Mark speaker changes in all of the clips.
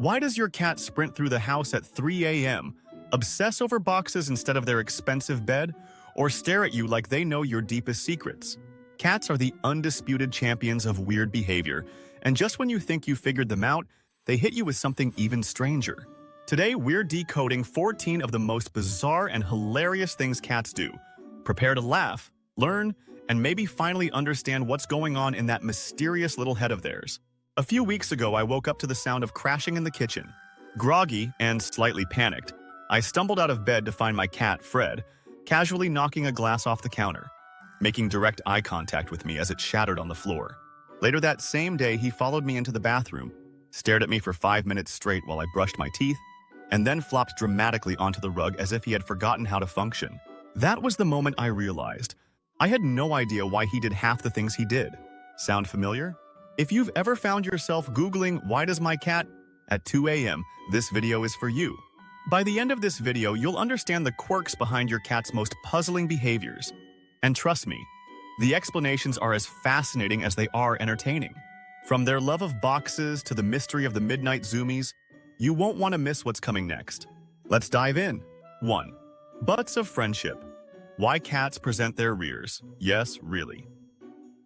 Speaker 1: Why does your cat sprint through the house at 3 a.m., obsess over boxes instead of their expensive bed, or stare at you like they know your deepest secrets? Cats are the undisputed champions of weird behavior, and just when you think you figured them out, they hit you with something even stranger. Today, we're decoding 14 of the most bizarre and hilarious things cats do. Prepare to laugh, learn, and maybe finally understand what's going on in that mysterious little head of theirs. A few weeks ago, I woke up to the sound of crashing in the kitchen. Groggy and slightly panicked, I stumbled out of bed to find my cat, Fred, casually knocking a glass off the counter, making direct eye contact with me as it shattered on the floor. Later that same day, he followed me into the bathroom, stared at me for 5 minutes straight while I brushed my teeth, and then flopped dramatically onto the rug as if he had forgotten how to function. That was the moment I realized I had no idea why he did half the things he did. Sound familiar? If you've ever found yourself Googling, "Why does my cat?" at 2 a.m., this video is for you. By the end of this video, you'll understand the quirks behind your cat's most puzzling behaviors. And trust me, the explanations are as fascinating as they are entertaining. From their love of boxes to the mystery of the midnight zoomies, you won't want to miss what's coming next. Let's dive in. 1. Butts of friendship. Why cats present their rears. Yes, really.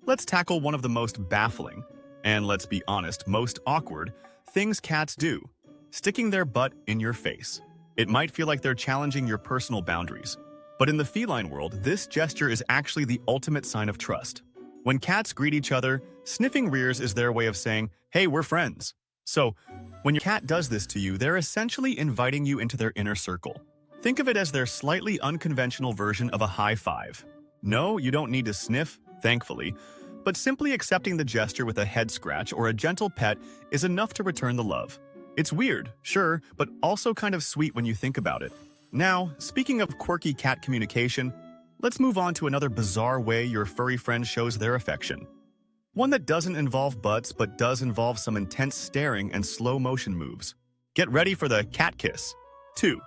Speaker 1: Let's tackle one of the most baffling, and let's be honest, most awkward, things cats do. Sticking their butt in your face. It might feel like they're challenging your personal boundaries, but in the feline world, this gesture is actually the ultimate sign of trust. When cats greet each other, sniffing rears is their way of saying, "Hey, we're friends." So, when your cat does this to you, they're essentially inviting you into their inner circle. Think of it as their slightly unconventional version of a high five. No, you don't need to sniff, thankfully, but simply accepting the gesture with a head scratch or a gentle pet is enough to return the love. It's weird, sure, but also kind of sweet when you think about it. Now, speaking of quirky cat communication, let's move on to another bizarre way your furry friend shows their affection. One that doesn't involve butts, but does involve some intense staring and slow motion moves. Get ready for the cat kiss. 2.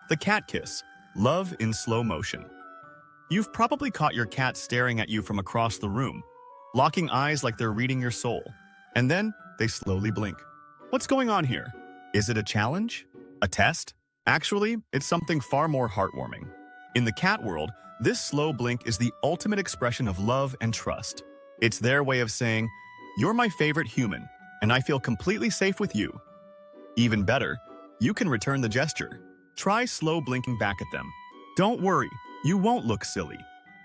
Speaker 1: The cat kiss. Love in slow motion. You've probably caught your cat staring at you from across the room, locking eyes like they're reading your soul. And then they slowly blink. What's going on here? Is it a challenge? A test? Actually, it's something far more heartwarming. In the cat world, this slow blink is the ultimate expression of love and trust. It's their way of saying, "You're my favorite human, and I feel completely safe with you." Even better, you can return the gesture. Try slow blinking back at them. Don't worry, you won't look silly.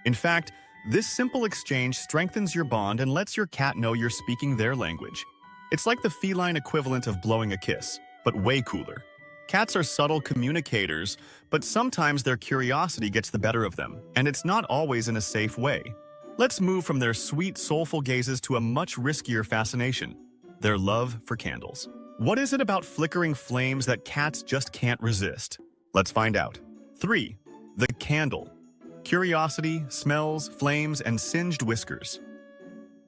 Speaker 1: In fact, this simple exchange strengthens your bond and lets your cat know you're speaking their language. It's like the feline equivalent of blowing a kiss, but way cooler. Cats are subtle communicators, but sometimes their curiosity gets the better of them, and it's not always in a safe way. Let's move from their sweet, soulful gazes to a much riskier fascination, their love for candles. What is it about flickering flames that cats just can't resist? Let's find out. 3. The candle. Curiosity, smells, flames, and singed whiskers.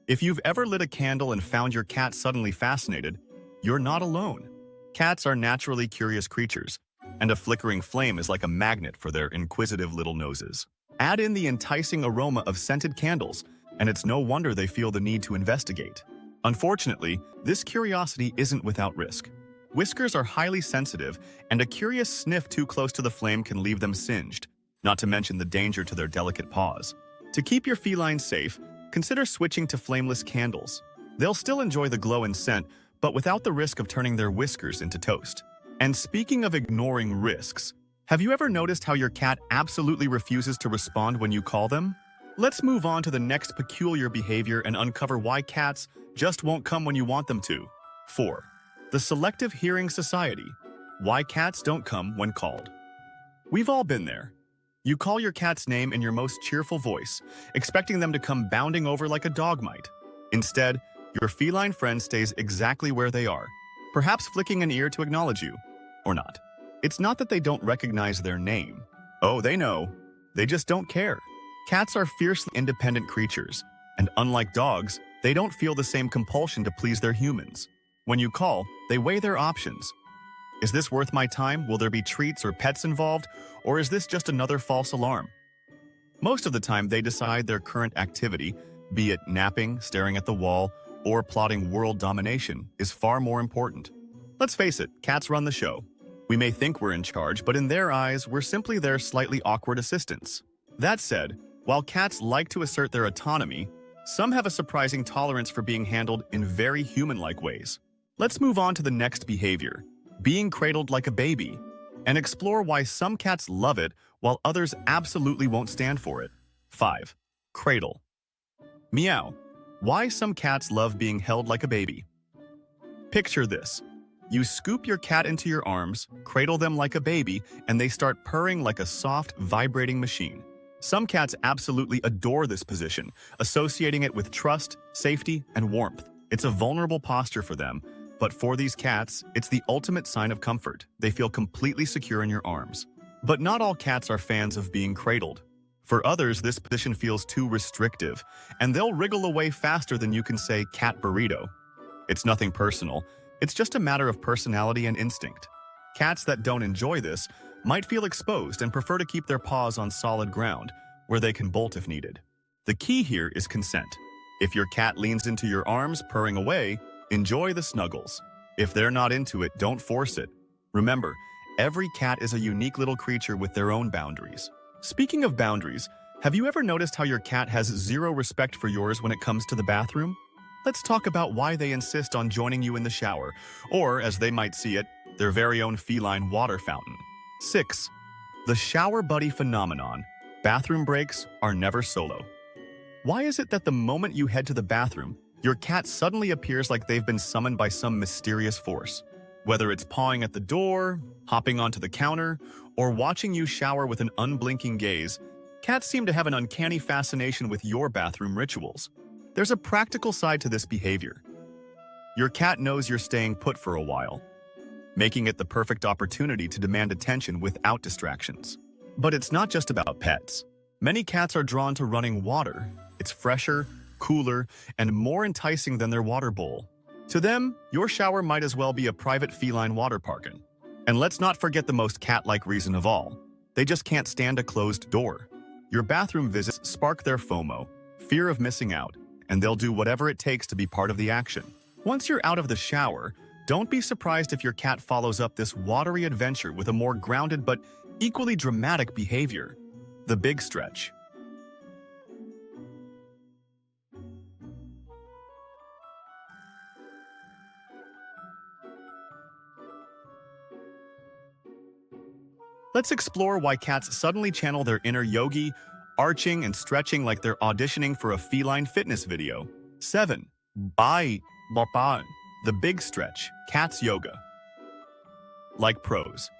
Speaker 1: If you've ever lit a candle and found your cat suddenly fascinated, you're not alone. Cats are naturally curious creatures, and a flickering flame is like a magnet for their inquisitive little noses. Add in the enticing aroma of scented candles, and it's no wonder they feel the need to investigate. Unfortunately, this curiosity isn't without risk. Whiskers are highly sensitive, and a curious sniff too close to the flame can leave them singed, not to mention the danger to their delicate paws. To keep your feline safe, consider switching to flameless candles. They'll still enjoy the glow and scent, but without the risk of turning their whiskers into toast. And speaking of ignoring risks, have you ever noticed how your cat absolutely refuses to respond when you call them? Let's move on to the next peculiar behavior and uncover why cats just won't come when you want them to. 4. The selective hearing society. Why cats don't come when called. We've all been there. You call your cat's name in your most cheerful voice, expecting them to come bounding over like a dog might. Instead, your feline friend stays exactly where they are, perhaps flicking an ear to acknowledge you, or not. It's not that they don't recognize their name. Oh, they know. They just don't care. Cats are fiercely independent creatures, and unlike dogs, they don't feel the same compulsion to please their humans. When you call, they weigh their options. Is this worth my time? Will there be treats or pets involved? Or is this just another false alarm? Most of the time, they decide their current activity, be it napping, staring at the wall, or plotting world domination, is far more important. Let's face it, cats run the show. We may think we're in charge, but in their eyes, we're simply their slightly awkward assistants. That said, while cats like to assert their autonomy, some have a surprising tolerance for being handled in very human-like ways. Let's move on to the next behavior, being cradled like a baby, and explore why some cats love it while others absolutely won't stand for it. 5. Cradle. Meow. Why some cats love being held like a baby. Picture this. You scoop your cat into your arms, cradle them like a baby, and they start purring like a soft, vibrating machine. Some cats absolutely adore this position, associating it with trust, safety, and warmth. It's a vulnerable posture for them, but for these cats, it's the ultimate sign of comfort. They feel completely secure in your arms. But not all cats are fans of being cradled. For others, this position feels too restrictive, and they'll wriggle away faster than you can say cat burrito. It's nothing personal. It's just a matter of personality and instinct. Cats that don't enjoy this might feel exposed and prefer to keep their paws on solid ground, where they can bolt if needed. The key here is consent. If your cat leans into your arms, purring away, enjoy the snuggles. If they're not into it, don't force it. Remember, every cat is a unique little creature with their own boundaries. Speaking of boundaries, have you ever noticed how your cat has zero respect for yours when it comes to the bathroom? Let's talk about why they insist on joining you in the shower, or, as they might see it, their very own feline water fountain. 6. The shower buddy phenomenon. Bathroom breaks are never solo. Why is it that the moment you head to the bathroom, your cat suddenly appears like they've been summoned by some mysterious force? Whether it's pawing at the door, hopping onto the counter, or watching you shower with an unblinking gaze, cats seem to have an uncanny fascination with your bathroom rituals. There's a practical side to this behavior. Your cat knows you're staying put for a while, making it the perfect opportunity to demand attention without distractions. But it's not just about pets. Many cats are drawn to running water. It's fresher, cooler, and more enticing than their water bowl. To them, your shower might as well be a private feline water park. And let's not forget the most cat-like reason of all. They just can't stand a closed door. Your bathroom visits spark their FOMO, fear of missing out, and they'll do whatever it takes to be part of the action. Once you're out of the shower, don't be surprised if your cat follows up this watery adventure with a more grounded but equally dramatic behavior. The big stretch. Let's explore why cats suddenly channel their inner yogi, arching and stretching like they're auditioning for a feline fitness video. 7. Bye. The big stretch, cat's yoga. Like pros.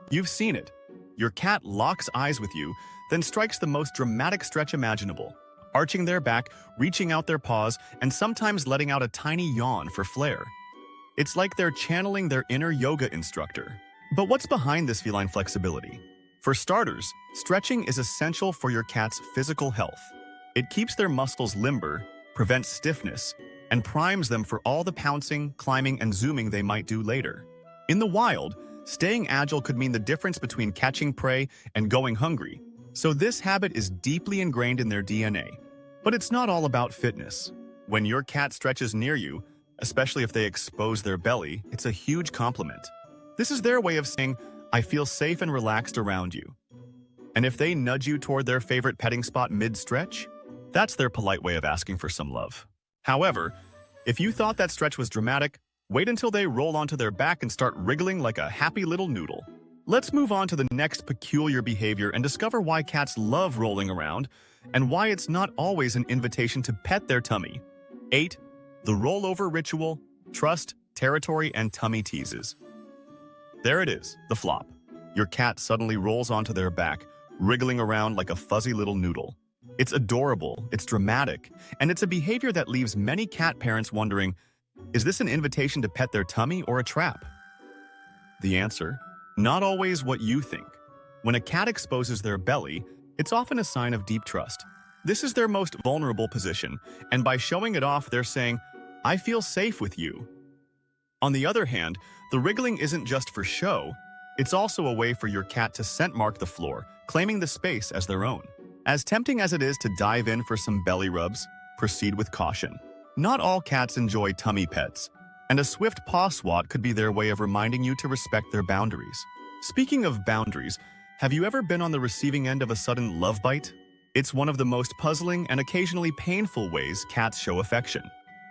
Speaker 1: You've seen it. Your cat locks eyes with you, then strikes the most dramatic stretch imaginable, arching their back, reaching out their paws, and sometimes letting out a tiny yawn for flair. It's like they're channeling their inner yoga instructor. But what's behind this feline flexibility? For starters, stretching is essential for your cat's physical health. It keeps their muscles limber, prevents stiffness, and primes them for all the pouncing, climbing, and zooming they might do later. In the wild, staying agile could mean the difference between catching prey and going hungry, so this habit is deeply ingrained in their DNA. But it's not all about fitness. When your cat stretches near you, especially if they expose their belly, it's a huge compliment. This is their way of saying, I feel safe and relaxed around you. And if they nudge you toward their favorite petting spot mid-stretch, that's their polite way of asking for some love. However, if you thought that stretch was dramatic, wait until they roll onto their back and start wriggling like a happy little noodle. Let's move on to the next peculiar behavior and discover why cats love rolling around and why it's not always an invitation to pet their tummy. 8. The rollover ritual, trust, territory, and tummy teases. There it is, the flop. Your cat suddenly rolls onto their back, wriggling around like a fuzzy little noodle. It's adorable, it's dramatic, and it's a behavior that leaves many cat parents wondering, is this an invitation to pet their tummy or a trap? The answer? Not always what you think. When a cat exposes their belly, it's often a sign of deep trust. This is their most vulnerable position, and by showing it off, they're saying, I feel safe with you. On the other hand, the wriggling isn't just for show, it's also a way for your cat to scent mark the floor, claiming the space as their own. As tempting as it is to dive in for some belly rubs, proceed with caution. Not all cats enjoy tummy pets. And a swift paw swat could be their way of reminding you to respect their boundaries. Speaking of boundaries, have you ever been on the receiving end of a sudden love bite? It's one of the most puzzling and occasionally painful ways cats show affection.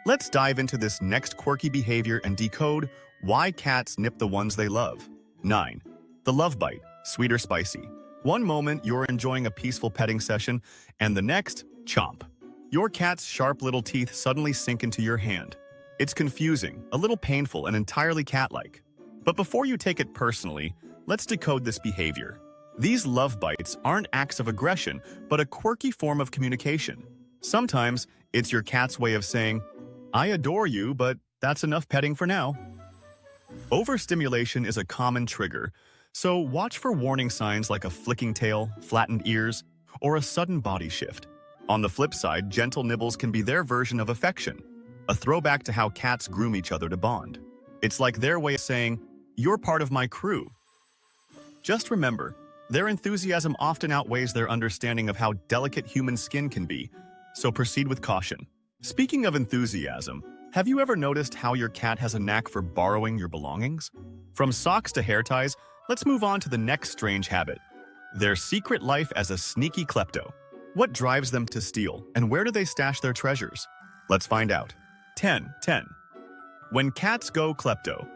Speaker 1: Let's dive into this next quirky behavior and decode why cats nip the ones they love. 9. The love bite, sweet or spicy. One moment you're enjoying a peaceful petting session, and the next, chomp. Your cat's sharp little teeth suddenly sink into your hand. It's confusing, a little painful, and entirely cat-like. But before you take it personally, let's decode this behavior. These love bites aren't acts of aggression, but a quirky form of communication. Sometimes it's your cat's way of saying, "I adore you, but that's enough petting for now." Overstimulation is a common trigger, so watch for warning signs like a flicking tail, flattened ears, or a sudden body shift. On the flip side, gentle nibbles can be their version of affection, a throwback to how cats groom each other to bond. It's like their way of saying, "You're part of my crew." Just remember, their enthusiasm often outweighs their understanding of how delicate human skin can be, so proceed with caution. Speaking of enthusiasm, have you ever noticed how your cat has a knack for borrowing your belongings? From socks to hair ties, let's move on to the next strange habit. Their secret life as a sneaky klepto. What drives them to steal, and where do they stash their treasures? Let's find out. 10. When cats go klepto.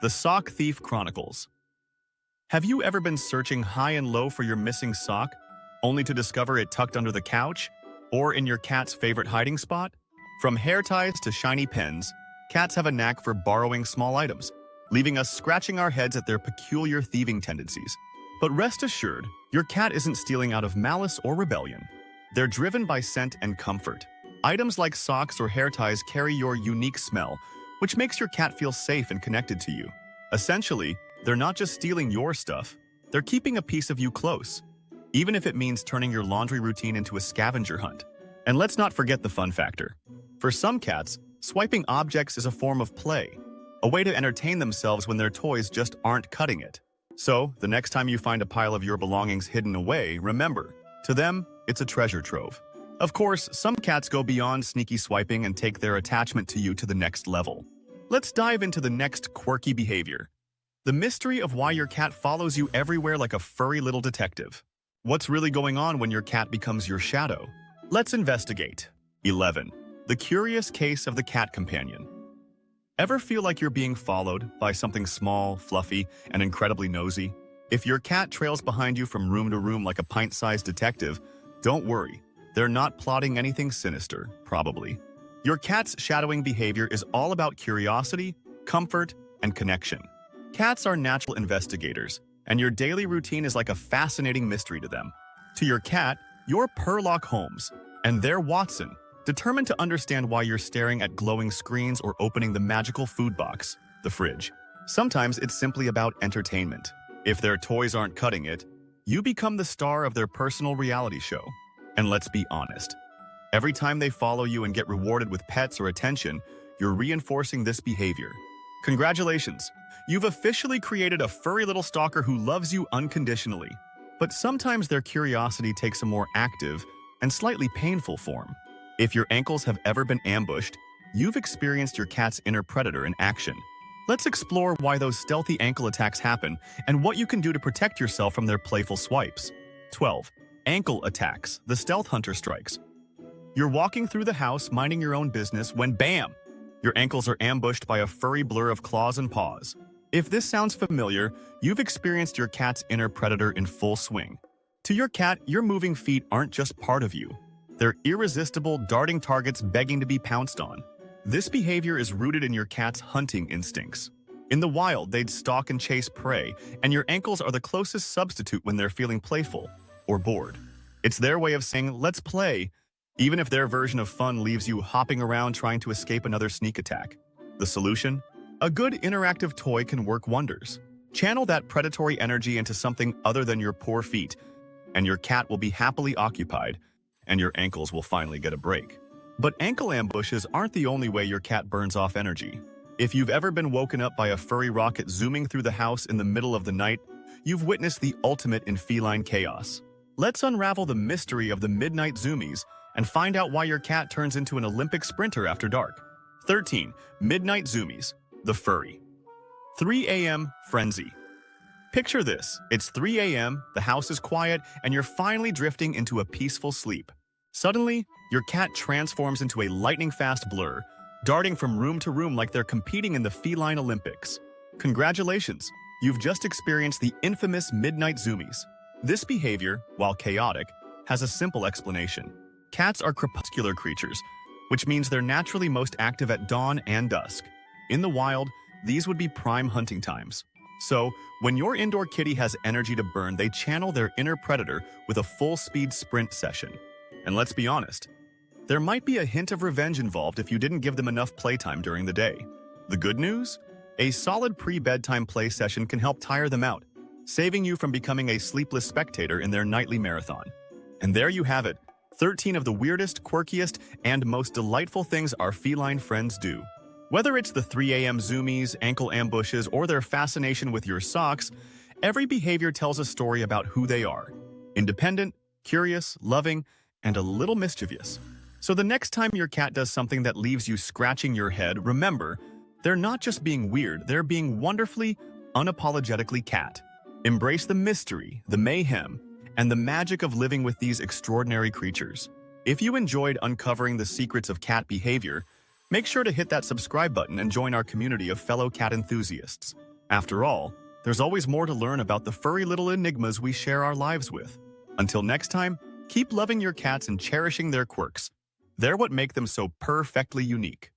Speaker 1: The Sock Thief Chronicles. Have you ever been searching high and low for your missing sock, only to discover it tucked under the couch, or in your cat's favorite hiding spot? From hair ties to shiny pens, cats have a knack for borrowing small items, leaving us scratching our heads at their peculiar thieving tendencies. But rest assured, your cat isn't stealing out of malice or rebellion. They're driven by scent and comfort. Items like socks or hair ties carry your unique smell, which makes your cat feel safe and connected to you. Essentially, they're not just stealing your stuff, they're keeping a piece of you close, even if it means turning your laundry routine into a scavenger hunt. And let's not forget the fun factor. For some cats, swiping objects is a form of play, a way to entertain themselves when their toys just aren't cutting it. So, the next time you find a pile of your belongings hidden away, remember, to them, it's a treasure trove. Of course, some cats go beyond sneaky swiping and take their attachment to you to the next level. Let's dive into the next quirky behavior. The mystery of why your cat follows you everywhere like a furry little detective. What's really going on when your cat becomes your shadow? Let's investigate. 11. The curious case of the cat companion. Ever feel like you're being followed by something small, fluffy, and incredibly nosy? If your cat trails behind you from room to room like a pint-sized detective, don't worry. They're not plotting anything sinister, probably. Your cat's shadowing behavior is all about curiosity, comfort, and connection. Cats are natural investigators, and your daily routine is like a fascinating mystery to them. To your cat, you're Sherlock Holmes, and they're Watson, determined to understand why you're staring at glowing screens or opening the magical food box, the fridge. Sometimes it's simply about entertainment. If their toys aren't cutting it, you become the star of their personal reality show. And let's be honest, every time they follow you and get rewarded with pets or attention, you're reinforcing this behavior. Congratulations, you've officially created a furry little stalker who loves you unconditionally. But sometimes their curiosity takes a more active and slightly painful form. If your ankles have ever been ambushed, you've experienced your cat's inner predator in action. Let's explore why those stealthy ankle attacks happen and what you can do to protect yourself from their playful swipes. 12. Ankle attacks, the stealth hunter strikes. You're walking through the house minding your own business when bam! Your ankles are ambushed by a furry blur of claws and paws. If this sounds familiar, you've experienced your cat's inner predator in full swing. To your cat, your moving feet aren't just part of you. They're irresistible, darting targets begging to be pounced on. This behavior is rooted in your cat's hunting instincts. In the wild, they'd stalk and chase prey, and your ankles are the closest substitute when they're feeling playful or bored. It's their way of saying, "Let's play," even if their version of fun leaves you hopping around trying to escape another sneak attack. The solution? A good interactive toy can work wonders. Channel that predatory energy into something other than your poor feet, and your cat will be happily occupied, and your ankles will finally get a break. But ankle ambushes aren't the only way your cat burns off energy. If you've ever been woken up by a furry rocket zooming through the house in the middle of the night, you've witnessed the ultimate in feline chaos. Let's unravel the mystery of the midnight zoomies and find out why your cat turns into an Olympic sprinter after dark. 13. Midnight zoomies. the furry. 3 a.m. frenzy. Picture this. It's 3 a.m., the house is quiet, and you're finally drifting into a peaceful sleep. Suddenly, your cat transforms into a lightning-fast blur, darting from room to room like they're competing in the Feline Olympics. Congratulations! You've just experienced the infamous midnight zoomies. This behavior, while chaotic, has a simple explanation. Cats are crepuscular creatures, which means they're naturally most active at dawn and dusk. In the wild, these would be prime hunting times. So, when your indoor kitty has energy to burn, they channel their inner predator with a full-speed sprint session. And let's be honest, there might be a hint of revenge involved if you didn't give them enough playtime during the day. The good news? A solid pre-bedtime play session can help tire them out, saving you from becoming a sleepless spectator in their nightly marathon. And there you have it, 13 of the weirdest, quirkiest, and most delightful things our feline friends do. Whether it's the 3 a.m. zoomies, ankle ambushes, or their fascination with your socks, every behavior tells a story about who they are. Independent, curious, loving, and a little mischievous. So the next time your cat does something that leaves you scratching your head, remember, they're not just being weird, they're being wonderfully, unapologetically cat. Embrace the mystery, the mayhem, and the magic of living with these extraordinary creatures. If you enjoyed uncovering the secrets of cat behavior, make sure to hit that subscribe button and join our community of fellow cat enthusiasts. After all, there's always more to learn about the furry little enigmas we share our lives with. Until next time, keep loving your cats and cherishing their quirks. They're what make them so perfectly unique.